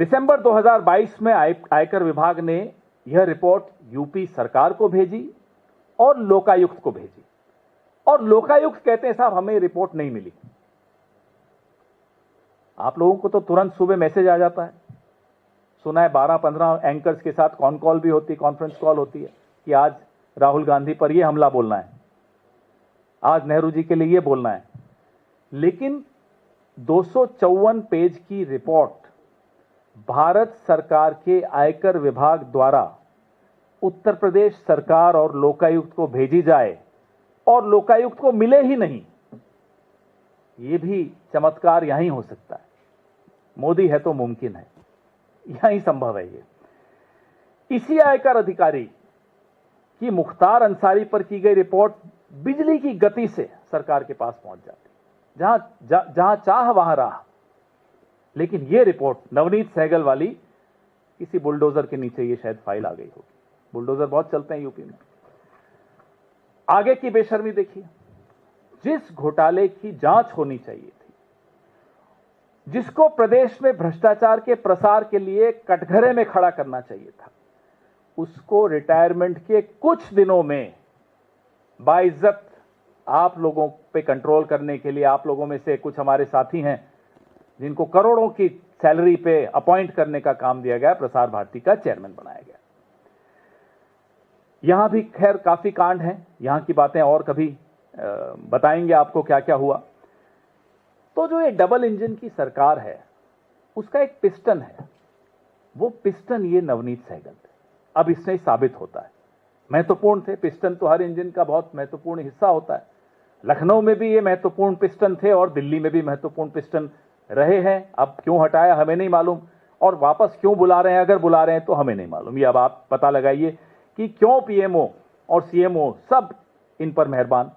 दिसंबर 2022 में आयकर विभाग ने यह रिपोर्ट यूपी सरकार को भेजी और लोकायुक्त को भेजी, और लोकायुक्त कहते हैं साहब हमें रिपोर्ट नहीं मिली। आप लोगों को तो तुरंत सुबह मैसेज आ जाता है, सुना है 12-15 एंकर्स के साथ कॉन कॉल भी होती, कॉन्फ्रेंस कॉल होती है कि आज राहुल गांधी पर यह हमला बोलना है, आज नेहरू जी के लिए यह बोलना है। लेकिन 254 पेज की रिपोर्ट भारत सरकार के आयकर विभाग द्वारा उत्तर प्रदेश सरकार और लोकायुक्त को भेजी जाए और लोकायुक्त को मिले ही नहीं, यह भी चमत्कार यहीं हो सकता है। मोदी है तो मुमकिन है, यहीं संभव है ये। इसी आयकर अधिकारी की मुख्तार अंसारी पर की गई रिपोर्ट बिजली की गति से सरकार के पास पहुंच जाती, जहां चाह वहां राह। लेकिन यह रिपोर्ट नवनीत सहगल वाली किसी बुलडोजर के नीचे ये शायद फाइल आ गई होगी। बुलडोजर बहुत चलते हैं यूपी में। आगे की बेशर्मी देखिए, जिस घोटाले की जांच होनी चाहिए थी, जिसको प्रदेश में भ्रष्टाचार के प्रसार के लिए कटघरे में खड़ा करना चाहिए था, उसको रिटायरमेंट के कुछ दिनों में बाइज्जत आप लोगों पे कंट्रोल करने के लिए, आप लोगों में से कुछ हमारे साथी हैं जिनको करोड़ों की सैलरी पे अपॉइंट करने का काम दिया गया, प्रसार भारती का चेयरमैन बनाया गया। यहां भी खैर काफी कांड हैं, यहां की बातें और कभी बताएंगे आपको क्या क्या हुआ। तो जो ये डबल इंजन की सरकार है, उसका एक पिस्टन है, वो पिस्टन ये नवनीत सहगल थे। अब इससे साबित होता है महत्वपूर्ण थे। पिस्टन तो हर इंजन का बहुत महत्वपूर्ण हिस्सा होता है। लखनऊ में भी ये महत्वपूर्ण पिस्टन थे और दिल्ली में भी महत्वपूर्ण पिस्टन रहे हैं। अब क्यों हटाया हमें नहीं मालूम, और वापस क्यों बुला रहे हैं, अगर बुला रहे हैं तो हमें नहीं मालूम। ये अब आप पता लगाइए कि क्यों पीएमओ और सीएमओ सब इन पर मेहरबान